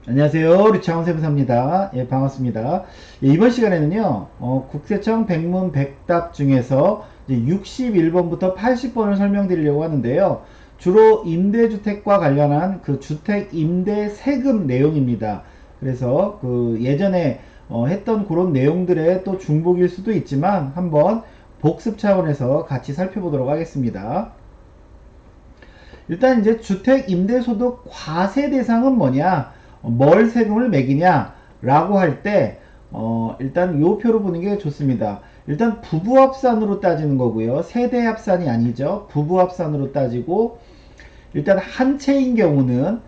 안녕하세요. 류창원 세무사입니다. 예, 반갑습니다. 예, 이번 시간에는요, 국세청 백문 백답 중에서 61번부터 80번을 설명드리려고 하는데요. 주로 임대주택과 관련한 그 주택 임대 세금 내용입니다. 그래서 그 예전에 했던 그런 내용들의 또 중복일 수도 있지만 한번 복습 차원에서 같이 살펴보도록 하겠습니다. 일단 이제 주택 임대소득 과세 대상은 뭐냐, 뭘 세금을 매기냐 라고 할 때 일단 요 표로 보는 게 좋습니다. 일단 부부합산으로 따지는 거고요. 세대합산이 아니죠. 부부합산으로 따지고 일단 한 채인 경우는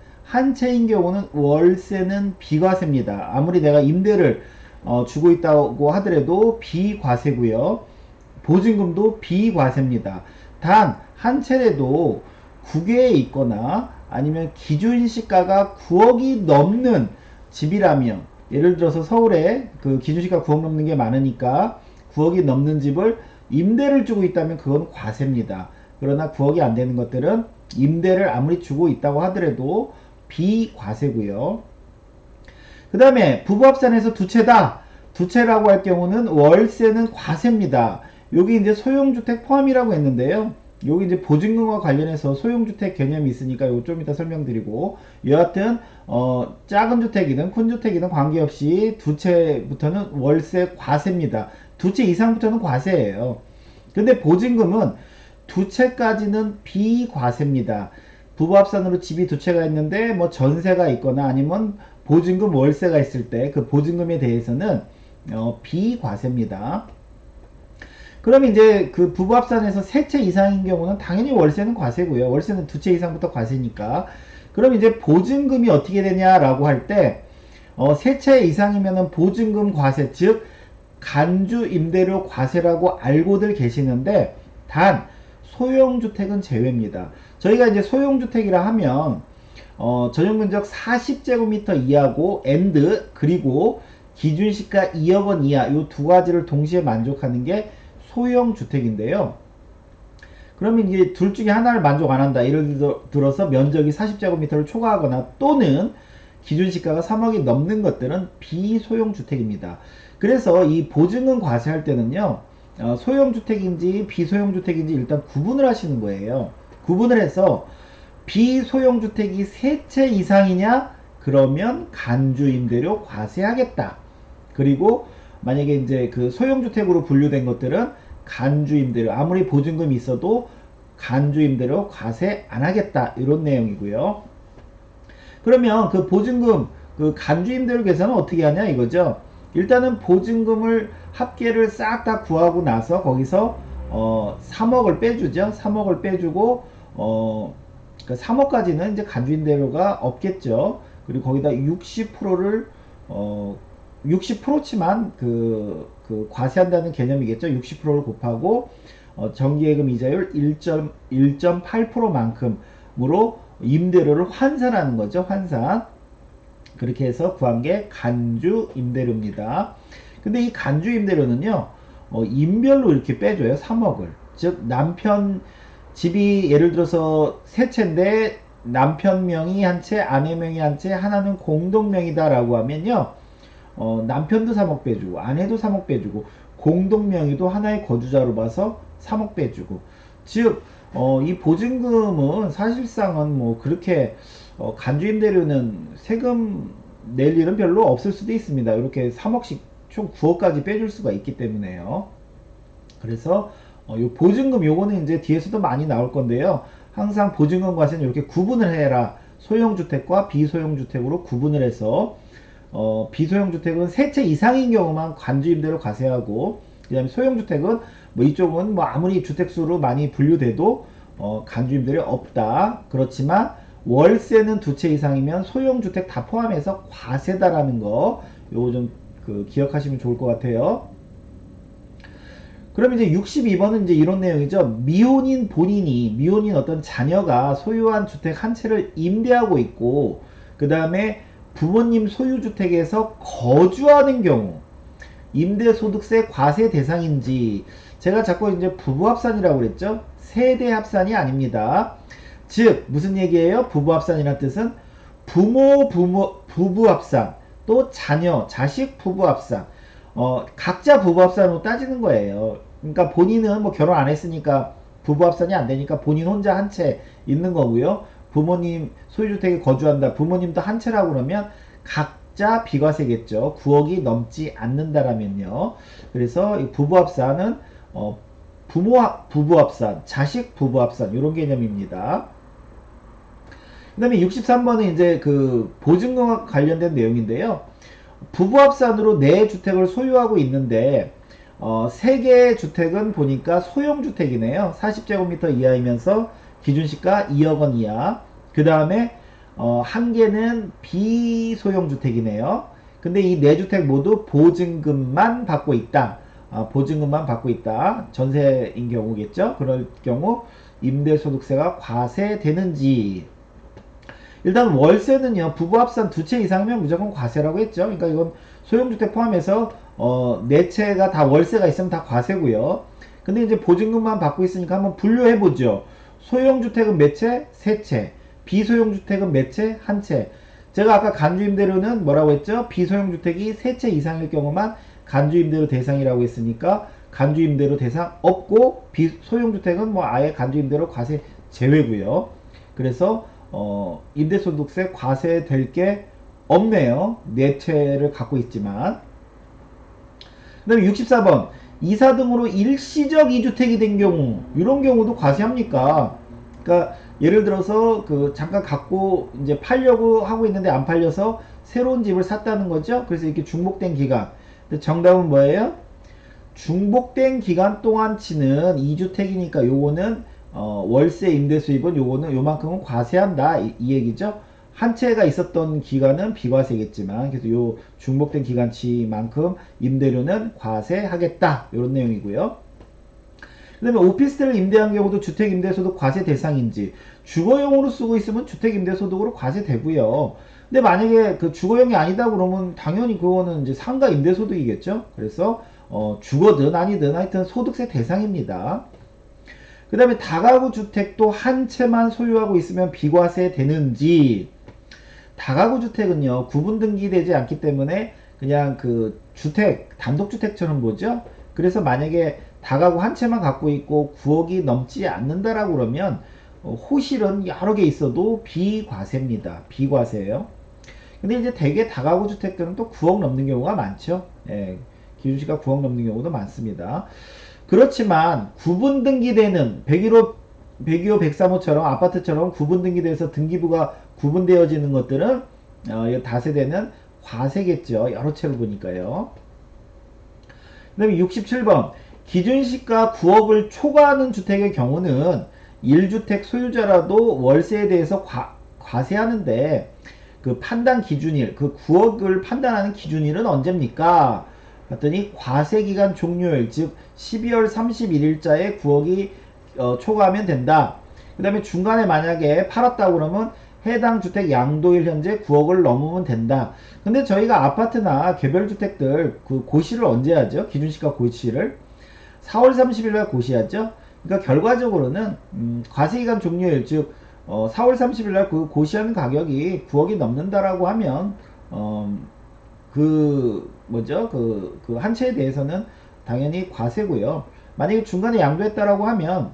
월세는 비과세입니다. 아무리 내가 임대를 주고 있다고 하더라도 비과세고요. 보증금도 비과세입니다. 단 한 채라도 국외에 있거나 아니면 기준시가가 9억이 넘는 집이라면, 예를 들어서 서울에 그 기준시가 9억 넘는 게 많으니까 9억이 넘는 집을 임대를 주고 있다면 그건 과세입니다. 그러나 9억이 안 되는 것들은 임대를 아무리 주고 있다고 하더라도 비과세고요. 그 다음에 부부합산해서 두 채다. 두 채라고 할 경우는 월세는 과세입니다. 여기 이제 소형주택 포함이라고 했는데요. 여기 이제 보증금과 관련해서 소형주택 개념이 있으니까 이거 좀 이따 설명드리고, 여하튼 작은 주택이든 큰 주택이든 관계없이 두 채부터는 월세 과세입니다. 두 채 이상부터는 과세예요. 근데 보증금은 두 채까지는 비과세입니다. 부부합산으로 집이 두 채가 있는데 뭐 전세가 있거나 아니면 보증금 월세가 있을 때 그 보증금에 대해서는 비과세입니다. 그럼 이제 그 부부합산에서 세 채 이상인 경우는 당연히 월세는 과세고요. 월세는 두 채 이상부터 과세니까. 그럼 이제 보증금이 어떻게 되냐라고 할 때, 세 채 이상이면은 보증금 과세, 즉 간주 임대료 과세라고 알고들 계시는데, 단 소형주택은 제외입니다. 저희가 이제 소형주택이라 하면 전용면적 40제곱미터 이하고 엔드, 그리고 기준시가 2억원 이하, 이 두 가지를 동시에 만족하는 게 소형주택인데요. 그러면 이제 둘 중에 하나를 만족 안 한다. 예를 들어서 면적이 40제곱미터를 초과하거나 또는 기준시가가 3억이 넘는 것들은 비소형주택입니다. 그래서 이 보증금 과세할 때는요, 소형주택인지 비소형주택인지 일단 구분을 하시는 거예요. 구분을 해서 비소형주택이 세 채 이상이냐? 그러면 간주임대료 과세하겠다. 그리고 만약에 이제 그 소형주택으로 분류된 것들은 간주임대료, 아무리 보증금이 있어도 간주임대료 과세 안 하겠다. 이런 내용이고요. 그러면 그 보증금, 그 간주임대료 계산은 어떻게 하냐 이거죠. 일단은 보증금을 합계를 싹 다 구하고 나서 거기서 3억을 빼주죠. 3억을 빼주고 그 3억까지는 이제 간주임대료가 없겠죠. 그리고 거기다 60%를 60%치만 그 과세한다는 개념이겠죠. 60%를 곱하고 정기예금 이자율 1.8%만큼으로 임대료를 환산하는 거죠. 환산. 그렇게 해서 구한 게 간주 임대료입니다. 근데 이 간주 임대료는요, 인별로 이렇게 빼줘요. 3억을. 즉 남편 집이 예를 들어서 세 채인데 남편 명의 한 채, 아내 명의 한 채, 하나는 공동명의다라고 하면요, 남편도 3억 빼주고 아내도 3억 빼주고 공동명의도 하나의 거주자로 봐서 3억 빼주고, 즉 이 보증금은 사실상은 뭐 그렇게 간주임대료는 세금 낼 일은 별로 없을 수도 있습니다. 이렇게 3억씩 총 9억까지 빼줄 수가 있기 때문에요. 그래서 요 보증금 요거는 이제 뒤에서도 많이 나올 건데요. 항상 보증금 과세는 이렇게 구분을 해라. 소형주택과 비소형주택으로 구분을 해서 비소형주택은 세 채 이상인 경우만 간주임대로 과세하고, 그 다음에 소형주택은 뭐 이쪽은 뭐 아무리 주택수로 많이 분류돼도 간주임대료 없다. 그렇지만 월세는 두 채 이상이면 소형주택 다 포함해서 과세다라는 거, 요거 좀 그 기억하시면 좋을 것 같아요. 그럼 이제 62번은 이제 이런 내용이죠. 미혼인 어떤 자녀가 소유한 주택 한 채를 임대하고 있고, 그 다음에 부모님 소유주택에서 거주하는 경우 임대소득세 과세 대상인지, 제가 자꾸 이제 부부합산이라고 그랬죠. 세대합산이 아닙니다. 즉 무슨 얘기예요? 부부합산이라는 뜻은 부부 합산, 또 자녀, 자식 부부 합산, 각자 부부 합산으로 따지는 거예요. 그러니까 본인은 뭐 결혼 안 했으니까 부부 합산이 안 되니까 본인 혼자 한 채 있는 거고요. 부모님 소유주택에 거주한다. 부모님도 한 채라고 그러면 각자 비과세겠죠. 9억이 넘지 않는다라면요. 그래서 이 부부 합산은 부부 합산, 자식 부부 합산 이런 개념입니다. 그 다음에 63번은 이제 그 보증금과 관련된 내용인데요. 부부합산으로 네 주택을 소유하고 있는데 세 개의 주택은 보니까 소형주택이네요. 40제곱미터 이하이면서 기준시가 2억 원 이하. 그 다음에 한 개는 비소형주택이네요. 근데 이 네 주택 모두 보증금만 받고 있다. 보증금만 받고 있다. 전세인 경우겠죠. 그럴 경우 임대소득세가 과세되는지. 일단 월세는요, 부부 합산 두 채 이상이면 무조건 과세라고 했죠. 그러니까 이건 소형주택 포함해서 네 채가 다 월세가 있으면 다 과세고요. 근데 이제 보증금만 받고 있으니까 한번 분류해 보죠. 소형주택은 몇 채? 세 채. 비소형주택은 몇 채? 한 채. 제가 아까 간주임대료는 뭐라고 했죠? 비소형주택이 세 채 이상일 경우만 간주임대료 대상이라고 했으니까 간주임대료 대상 없고 비소형주택은 뭐 아예 간주임대료 과세 제외고요. 그래서 임대소득세 과세될 게 없네요. 네 채를 갖고 있지만. 그 다음에 64번 이사 등으로 일시적 2주택이 된 경우 이런 경우도 과세합니까? 그러니까 예를 들어서 그 잠깐 갖고 이제 팔려고 하고 있는데 안 팔려서 새로운 집을 샀다는 거죠. 그래서 이렇게 중복된 기간. 근데 정답은 뭐예요? 중복된 기간 동안치는 2주택이니까 요거는 월세 임대 수입은 요거는 요만큼은 과세한다 이 얘기죠. 한 채가 있었던 기간은 비과세겠지만 그래서 요 중복된 기간치만큼 임대료는 과세하겠다 이런 내용이고요. 그 다음에 오피스텔을 임대한 경우도 주택임대소득 과세 대상인지 주거용으로 쓰고 있으면 주택임대소득으로 과세되고요. 근데 만약에 그 주거용이 아니다 그러면 당연히 그거는 이제 상가 임대소득이겠죠. 그래서 주거든 아니든 하여튼 소득세 대상입니다. 그 다음에 다가구 주택도 한 채만 소유하고 있으면 비과세 되는지. 다가구 주택은요 구분 등기되지 않기 때문에 그냥 그 주택 단독주택처럼 보죠. 그래서 만약에 다가구 한 채만 갖고 있고 9억이 넘지 않는다라고 그러면 호실은 여러 개 있어도 비과세입니다. 비과세예요. 근데 이제 대개 다가구 주택들은 또 9억 넘는 경우가 많죠. 예, 기준시가 9억 넘는 경우도 많습니다. 그렇지만 구분 등기되는 101호, 102호, 103호처럼 아파트처럼 구분 등기돼서 등기부가 구분되어지는 것들은 다세대는 과세겠죠. 여러 채를 보니까요. 그 다음에 67번 기준시가 9억을 초과하는 주택의 경우는 1주택 소유자라도 월세에 대해서 과세하는데 그 판단 기준일, 그 9억을 판단하는 기준일은 언제입니까? 봤더니 과세기간 종료일, 즉 12월 31일자에 9억이 초과하면 된다. 그 다음에 중간에 만약에 팔았다고 그러면 해당 주택 양도일 현재 9억을 넘으면 된다. 근데 저희가 아파트나 개별주택들 그 고시를 언제 하죠? 기준시가 고시를 4월 30일날 고시하죠. 그러니까 결과적으로는 과세기간 종료일, 즉 4월 30일날 그 고시하는 가격이 9억이 넘는다라고 하면 그 뭐죠? 그 한 채에 대해서는 당연히 과세고요. 만약에 중간에 양도했다라고 하면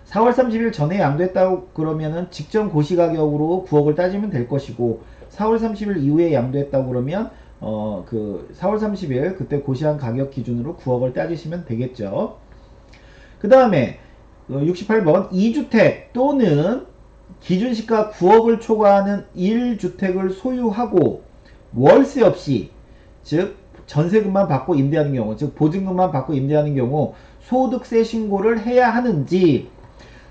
4월 30일 전에 양도했다고 그러면은 직전 고시 가격으로 9억을 따지면 될 것이고 4월 30일 이후에 양도했다고 그러면 그 4월 30일 그때 고시한 가격 기준으로 9억을 따지시면 되겠죠. 그 다음에 68번 2주택 또는 기준시가 9억을 초과하는 1주택을 소유하고 월세 없이 즉 전세금만 받고 임대하는 경우 즉 보증금만 받고 임대하는 경우 소득세 신고를 해야 하는지.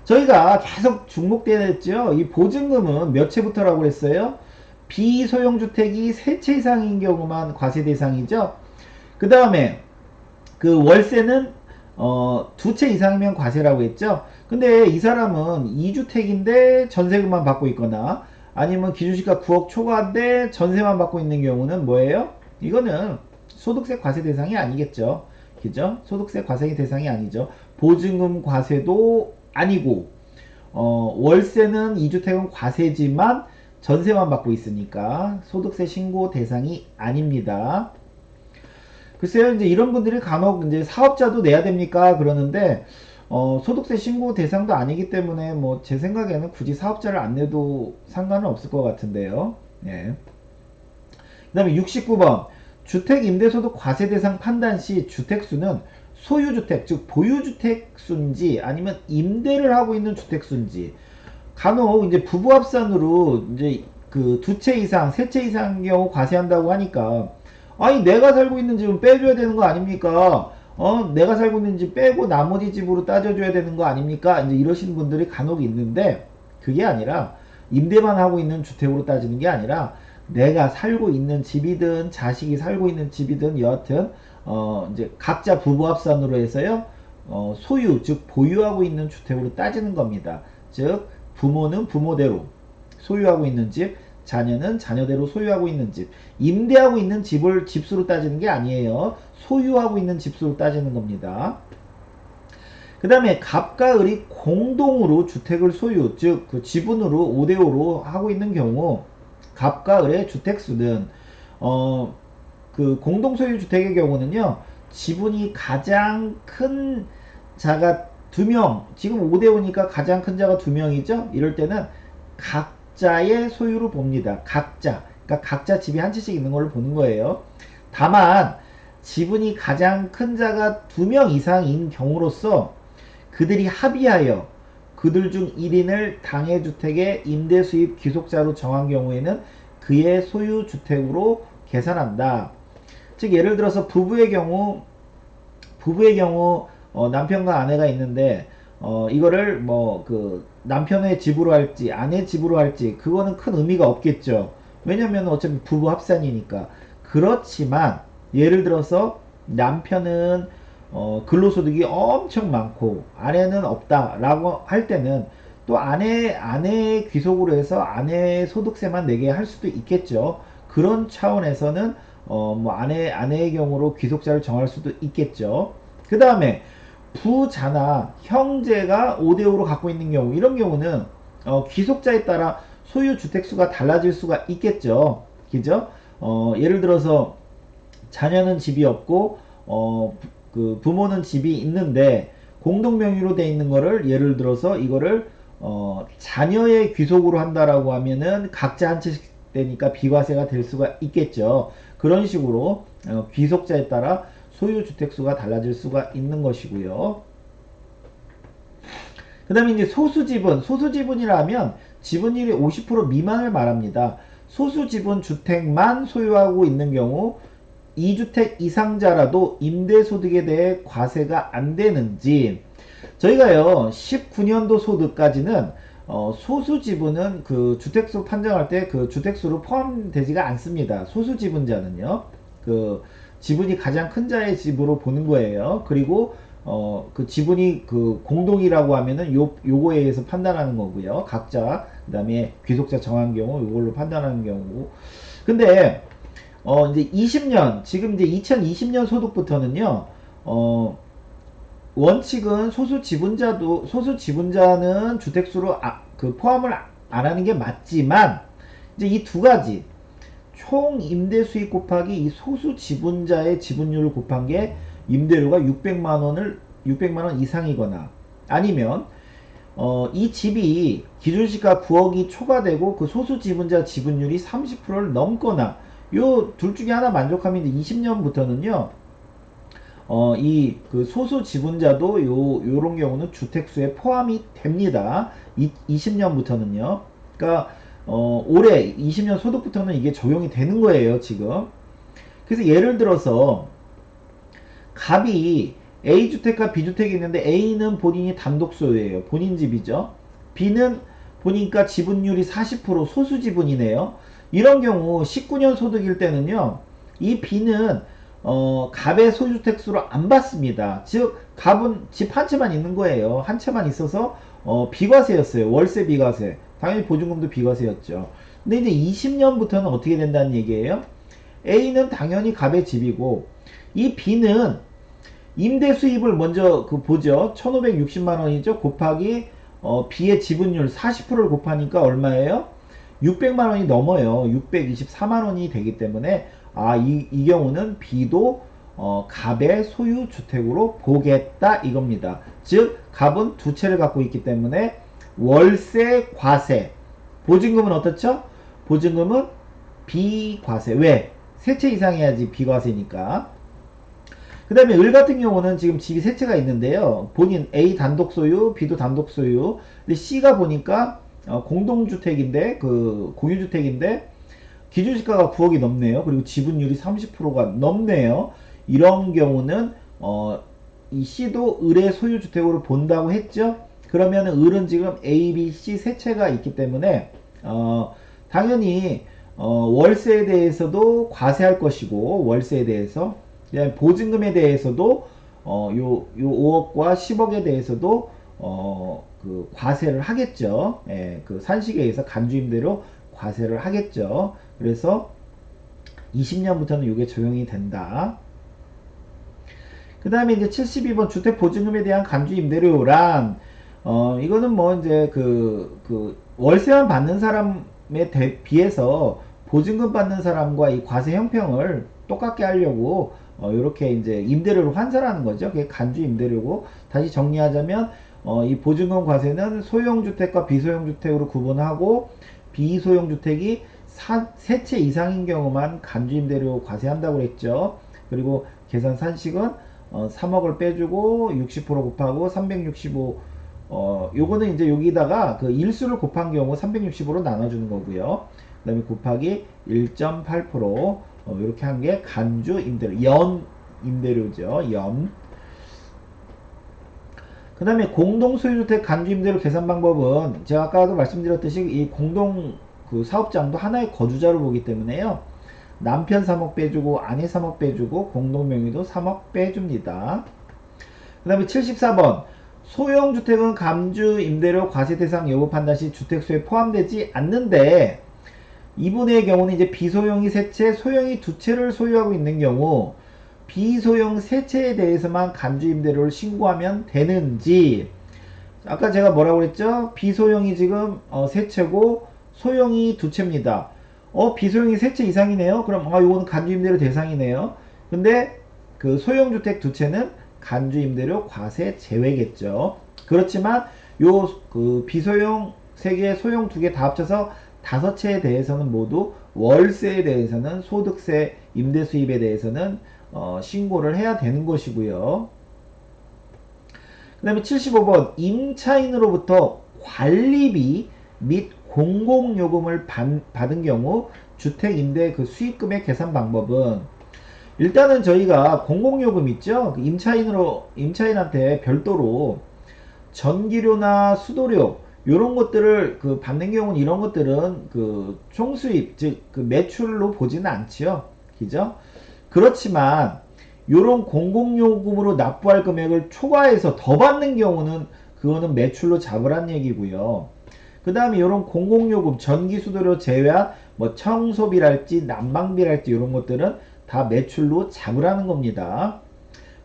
저희가 계속 중복되었죠. 이 보증금은 몇 채부터라고 했어요? 비소형주택이 3채 이상인 경우만 과세 대상이죠. 그 다음에 그 월세는 2채 이상이면 과세라고 했죠. 근데 이 사람은 2주택인데 전세금만 받고 있거나 아니면 기준시가 9억 초과인데 전세만 받고 있는 경우는 뭐예요? 이거는 소득세 과세 대상이 아니겠죠. 그죠? 소득세 과세 대상이 아니죠. 보증금 과세도 아니고 월세는 2주택은 과세지만 전세만 받고 있으니까 소득세 신고 대상이 아닙니다. 글쎄요, 이제 이런 분들이 간혹 이제 사업자도 내야 됩니까? 그러는데, 소득세 신고 대상도 아니기 때문에 뭐 제 생각에는 굳이 사업자를 안 내도 상관은 없을 것 같은데요. 예. 그 다음에 69번. 주택 임대소득 과세 대상 판단 시 주택수는 소유주택, 즉 보유주택수인지 아니면 임대를 하고 있는 주택수인지, 간혹 이제 부부합산으로 이제 그 두 채 이상, 세 채 이상 경우 과세한다고 하니까, 아니 내가 살고 있는 집은 빼줘야 되는 거 아닙니까? 내가 살고 있는 집 빼고 나머지 집으로 따져줘야 되는 거 아닙니까? 이제 이러시는 분들이 간혹 있는데, 그게 아니라 임대만 하고 있는 주택으로 따지는 게 아니라 내가 살고 있는 집이든 자식이 살고 있는 집이든 여하튼 이제 각자 부부합산으로 해서요, 소유 즉 보유하고 있는 주택으로 따지는 겁니다. 즉 부모는 부모대로 소유하고 있는 집, 자녀는 자녀대로 소유하고 있는 집, 임대하고 있는 집을 집수로 따지는 게 아니에요. 소유하고 있는 집수로 따지는 겁니다. 그 다음에 갑과 을이 공동으로 주택을 소유, 즉 그 지분으로 5대5로 하고 있는 경우, 갑과 을의 주택수는 그 공동 소유 주택의 경우는요, 지분이 가장 큰 자가 2명, 지금 5대5니까 가장 큰 자가 2명이죠. 이럴 때는 각자의 소유로 봅니다. 각자, 그러니까 각자 집이 한 채씩 있는 걸로 보는 거예요. 다만 지분이 가장 큰 자가 2명 이상인 경우로서 그들이 합의하여 그들 중 1인을 당해주택의 임대수입 귀속자로 정한 경우에는 그의 소유주택으로 계산한다. 즉 예를 들어서 부부의 경우 남편과 아내가 있는데, 이거를 뭐 그 남편의 집으로 할지 아내 집으로 할지 그거는 큰 의미가 없겠죠. 왜냐면 어차피 부부 합산이니까. 그렇지만 예를 들어서 남편은 근로소득이 엄청 많고 아내는 없다라고 할 때는 또 아내의 귀속으로 해서 아내의 소득세만 내게 할 수도 있겠죠. 그런 차원에서는 뭐 아내의 경우로 귀속자를 정할 수도 있겠죠. 그 다음에 부자나 형제가 5대5로 갖고 있는 경우, 이런 경우는 귀속자에 따라 소유 주택수가 달라질 수가 있겠죠. 그죠? 예를 들어서 자녀는 집이 없고 그 부모는 집이 있는데 공동 명의로 돼 있는 거를, 예를 들어서 이거를 자녀의 귀속으로 한다라고 하면은 각자 한 채씩 되니까 비과세가 될 수가 있겠죠. 그런 식으로 귀속자에 따라 소유 주택수가 달라질 수가 있는 것이고요. 그 다음에 이제 소수지분이라면 지분율이 50% 미만을 말합니다. 소수지분 주택만 소유하고 있는 경우 2주택 이상자라도 임대소득에 대해 과세가 안 되는지, 저희가요 19년도 소득까지는 소수지분은 그 주택수 판정할 때 그 주택수로 포함되지가 않습니다. 소수지분자는요, 그 지분이 가장 큰 자의 집으로 보는 거예요. 그리고 그 지분이 그 공동이라고 하면은 요거에 의해서 판단하는 거고요. 각자, 그 다음에 귀속자 정한 경우 요걸로 판단하는 경우. 근데 이제 20년, 지금 이제 2020년 소득부터는요, 원칙은 소수지분자는 주택수로 그 포함을 안 하는 게 맞지만, 이제 이 두 가지, 총 임대 수익 곱하기 이 소수 지분자의 지분율을 곱한 게 임대료가 600만원 이상이거나, 아니면 이 집이 기준시가 9억이 초과되고 그 소수 지분자 지분율이 30%를 넘거나, 요 둘 중에 하나 만족하면 이제 20년부터는요 이 그 소수 지분자도 요런 경우는 주택수에 포함이 됩니다. 20년부터는요. 그러니까 올해 20년 소득부터는 이게 적용이 되는 거예요, 지금. 그래서 예를 들어서 갑이 A주택과 B주택이 있는데 A는 본인이 단독 소유예요. 본인 집이죠. B는 보니까 지분율이 40% 소수 지분이네요. 이런 경우 19년 소득일 때는요, 이 B는 갑의 소유주택수로 안 받습니다. 즉 갑은 집 한 채만 있는 거예요. 한 채만 있어서 비과세였어요. 월세 비과세. 당연히 보증금도 비과세였죠. 근데 이제 20년부터는 어떻게 된다는 얘기예요? A는 당연히 갑의 집이고, 이 B는 임대 수입을 먼저 보죠. 1560만원이죠. 곱하기 B의 지분율 40%를 곱하니까 얼마예요? 600만 원이 넘어요. 624만 원이 되기 때문에 이 경우는 B도 갑의 소유 주택으로 보겠다 이겁니다. 즉 갑은 두 채를 갖고 있기 때문에 월세 과세. 보증금은 어떻죠? 보증금은 비과세. 왜? 세 채 이상 해야지 비과세니까. 그 다음에 을 같은 경우는 지금 집이 세 채가 있는데요. 본인 A 단독 소유, B도 단독 소유. 근데 C가 보니까 공동주택인데, 공유주택인데, 기준시가가 9억이 넘네요. 그리고 지분율이 30%가 넘네요. 이런 경우는, 이 C도 을의 소유주택으로 본다고 했죠. 그러면 을은 지금 A, B, C 세 채가 있기 때문에, 당연히, 월세에 대해서도 과세할 것이고, 월세에 대해서, 그다음에 보증금에 대해서도 요 5억과 10억에 대해서도 그 과세를 하겠죠. 예, 그 산식에 의해서 간주임대로 과세를 하겠죠. 그래서 20년부터는 이게 적용이 된다. 그 다음에 이제 72번 주택보증금에 대한 간주임대료란 이거는 뭐 이제 그 월세만 받는 사람에 비해서 보증금 받는 사람과 이 과세 형평을 똑같게 하려고 이렇게 이제 임대료를 환산하는 거죠. 그게 간주 임대료고, 다시 정리하자면 이 보증금 과세는 소형주택과 비소형주택으로 구분하고, 비소형주택이 세 채 이상인 경우만 간주 임대료 과세한다고 그랬죠. 그리고 계산 산식은 3억을 빼주고 60% 곱하고 365, 요거는 이제 여기다가 그 일수를 곱한 경우 365로 나눠주는 거고요. 그 다음에 곱하기 1.8%, 이렇게 한 게 간주 임대료, 연 임대료죠. 연. 그 다음에 공동소유주택 간주 임대료 계산 방법은 제가 아까도 말씀드렸듯이 이 공동 그 사업장도 하나의 거주자로 보기 때문에요. 남편 3억 빼주고 아내 3억 빼주고 공동명의도 3억 빼줍니다. 그 다음에 74번 소형주택은 감주 임대료 과세 대상 여부 판단 시 주택수에 포함되지 않는데, 이분의 경우는 이제 비소형이 세 채, 소형이 두 채를 소유하고 있는 경우 비소형 세 채에 대해서만 간주 임대료를 신고하면 되는지. 아까 제가 뭐라고 그랬죠? 비소형이 지금 세 채고 소형이 두 채입니다. 비소형이 세 채 이상이네요. 그럼 이거는 간주 임대료 대상이네요. 근데 그 소형주택 두 채는 간주 임대료 과세 제외겠죠. 그렇지만 요 그 비소형 3개, 소형 2개 다 합쳐서 5채에 대해서는 모두 월세에 대해서는 소득세, 임대 수입에 대해서는 신고를 해야 되는 것이고요. 그 다음에 75번 임차인으로부터 관리비 및 공공요금을 받은 경우 주택임대 그 수익금의 계산 방법은, 일단은 저희가 공공요금 있죠. 그 임차인한테 별도로 전기료나 수도료 요런 것들을 그 받는 경우는, 이런 것들은 그 총수입, 즉 그 매출로 보지는 않지요. 그죠? 그렇지만 요런 공공요금으로 납부할 금액을 초과해서 더 받는 경우는 그거는 매출로 잡으란 얘기고요. 그 다음에 요런 공공요금, 전기, 수도료 제외한 뭐 청소비랄지 난방비랄지 이런 것들은 다 매출로 잡으라는 겁니다.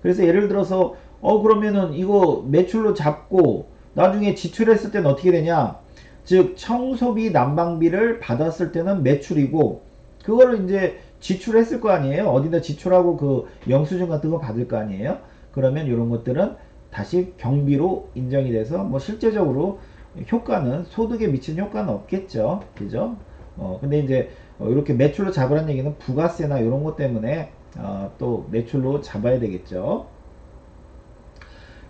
그래서 예를 들어서 그러면은 이거 매출로 잡고 나중에 지출했을 때는 어떻게 되냐, 즉 청소비 난방비를 받았을 때는 매출이고, 그거를 이제 지출했을 거 아니에요. 어디다 지출하고 그 영수증 같은 거 받을 거 아니에요. 그러면 이런 것들은 다시 경비로 인정이 돼서 뭐 실제적으로 효과는, 소득에 미친 효과는 없겠죠. 그죠? 근데 이제 이렇게 매출로 잡으라는 얘기는 부가세나 이런 것 때문에 또 매출로 잡아야 되겠죠.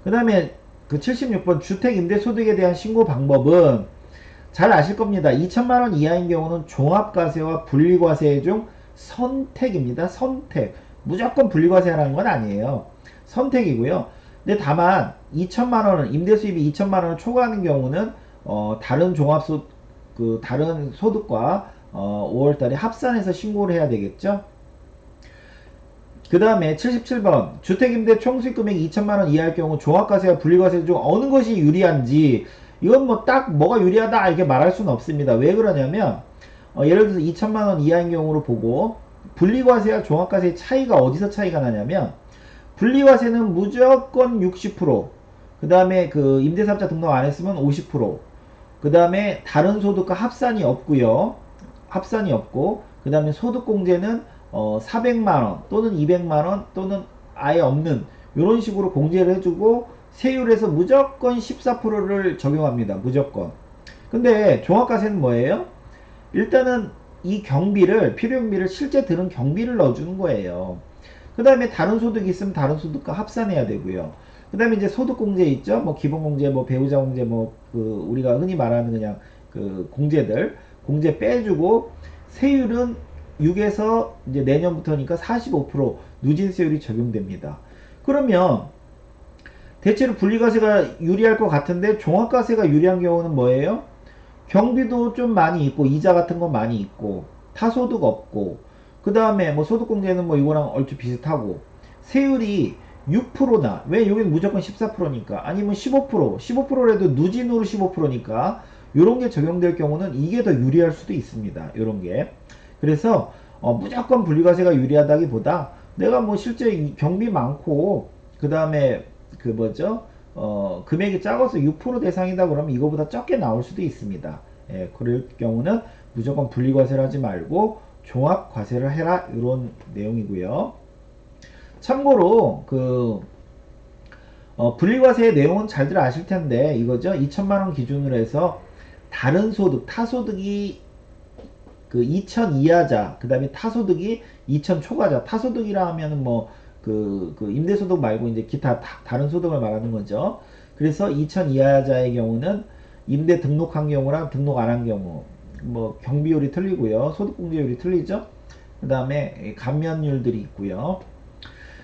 그 다음에 그 76번 주택임대소득에 대한 신고 방법은 잘 아실 겁니다. 2천만원 이하인 경우는 종합과세와 분리과세 중 선택입니다. 선택. 무조건 분리과세 하라는 건 아니에요. 선택이고요. 근데 다만 2천만원은, 임대수입이 2천만원을 초과하는 경우는 다른 다른 소득과 5월달에 합산해서 신고를 해야 되겠죠. 그 다음에 77번 주택임대 총수익금액이 2천만원 이하일 경우 종합과세와 분리과세 중 어느 것이 유리한지, 이건 뭐 딱 뭐가 유리하다 이렇게 말할 수는 없습니다. 왜 그러냐면 예를 들어서 2천만원 이하인 경우로 보고, 분리과세와 종합과세의 차이가 어디서 차이가 나냐면, 분리과세는 무조건 60%, 그 다음에 그 임대사업자 등록 안 했으면 50%, 그 다음에 다른 소득과 합산이 없고요. 합산이 없고, 그 다음에 소득공제는 400만원 또는 200만원 또는 아예 없는 이런 식으로 공제를 해주고, 세율에서 무조건 14%를 적용합니다. 무조건. 근데 종합과세는 뭐예요? 일단은 이 경비를, 필요경비를 실제 드는 경비를 넣어주는 거예요. 그 다음에 다른 소득이 있으면 다른 소득과 합산해야 되고요. 그 다음에 이제 소득공제 있죠? 뭐 기본공제, 뭐 배우자공제, 뭐 그 우리가 흔히 말하는 그냥 그 공제들, 공제 빼주고, 세율은 6에서 이제 내년부터니까 45% 누진세율이 적용됩니다. 그러면 대체로 분리과세가 유리할 것 같은데 종합과세가 유리한 경우는 뭐예요? 경비도 좀 많이 있고, 이자 같은 거 많이 있고, 타소득 없고, 그 다음에 뭐 소득공제는 뭐 이거랑 얼추 비슷하고, 세율이 6%나, 왜 여기는 무조건 14%니까, 아니면 15%, 15%라도 누진으로 15%니까, 요런 게 적용될 경우는 이게 더 유리할 수도 있습니다. 요런 게. 그래서, 무조건 분리과세가 유리하다기보다, 내가 뭐 실제 경비 많고, 그 다음에 그 뭐죠? 금액이 작아서 6% 대상이다 그러면 이거보다 적게 나올 수도 있습니다. 예, 그럴 경우는 무조건 분리과세를 하지 말고 종합과세를 해라, 이런 내용이고요. 참고로 분리과세의 내용은 잘들 아실 텐데 이거죠. 2천만 원 기준으로 해서 다른 소득, 타소득이 그 2천 이하자, 그 다음에 타소득이 2천 초과자, 타소득이라 하면은 뭐 그 임대소득 말고 이제 기타 다른 소득을 말하는 거죠. 그래서 2천 이하자의 경우는 임대 등록한 경우랑 등록 안 한 경우, 뭐 경비율이 틀리고요. 소득공제율이 틀리죠. 그 다음에 감면율들이 있고요.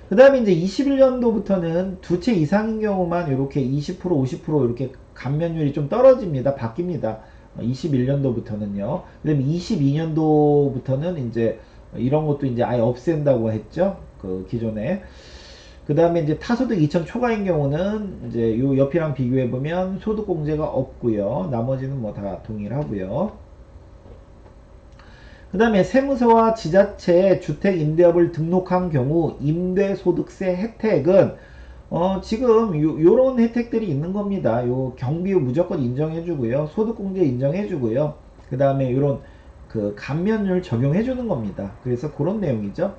그 다음에 이제 21년도부터는 두 채 이상인 경우만 이렇게 20% 50% 이렇게 감면율이 좀 떨어집니다. 바뀝니다. 21년도부터는요. 그 다음에 22년도부터는 이제 이런 것도 이제 아예 없앤다고 했죠. 그 기존에. 그 다음에 이제 타소득 2천 초과인 경우는 이제 요 옆이랑 비교해 보면 소득공제가 없고요. 나머지는 뭐 다 동일하고요. 그 다음에 세무서와 지자체에 주택 임대업을 등록한 경우 임대소득세 혜택은 지금 요런 혜택들이 있는 겁니다. 요 경비율 무조건 인정해주고요. 소득공제 인정해주고요. 그 다음에 요런 그 감면율 적용해주는 겁니다. 그래서 그런 내용이죠.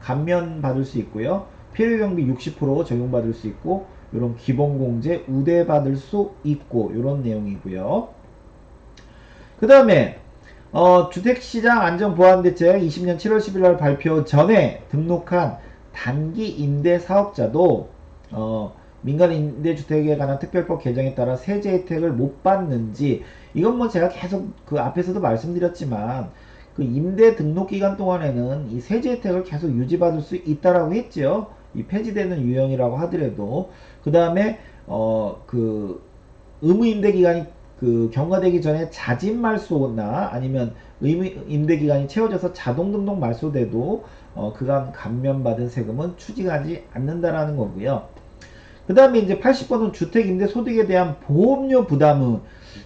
감면 받을 수 있고요. 필요경비 60% 적용받을 수 있고, 요런 기본공제 우대 받을 수 있고, 요런 내용이고요. 그 다음에 주택시장 안정보완대책 20년 7월 10일 날 발표 전에 등록한 단기 임대 사업자도 민간 임대주택에 관한 특별법 개정에 따라 세제 혜택을 못 받는지, 이건 뭐 제가 계속 그 앞에서도 말씀드렸지만 그 임대 등록 기간 동안에는 이 세제 혜택을 계속 유지받을 수 있다라고 했죠. 이 폐지되는 유형이라고 하더라도. 그 다음에 그 의무 임대 기간이 그 경과되기 전에 자진 말소나 아니면 의무 임대 기간이 채워져서 자동 등록 말소돼도 그간 감면받은 세금은 추징하지 않는다라는 거고요. 그 다음에 이제 80번은 주택임대 소득에 대한 보험료 부담은,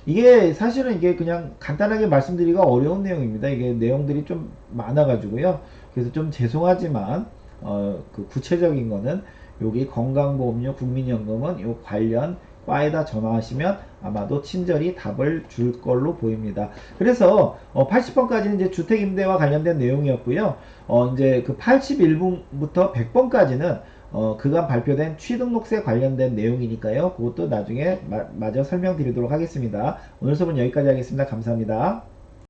이게 사실은 이게 그냥 간단하게 말씀드리기가 어려운 내용입니다. 이게 내용들이 좀 많아가지고요. 그래서 좀 죄송하지만 그 구체적인 거는 여기 건강보험료, 국민연금은 요 관련 과에다 전화하시면 아마도 친절히 답을 줄 걸로 보입니다. 그래서 80번까지는 이제 주택임대와 관련된 내용이었고요. 이제 그 81번부터 100번까지는 그간 발표된 취등록세 관련된 내용이니까요. 그것도 나중에 마저 설명드리도록 하겠습니다. 오늘 수업은 여기까지 하겠습니다. 감사합니다.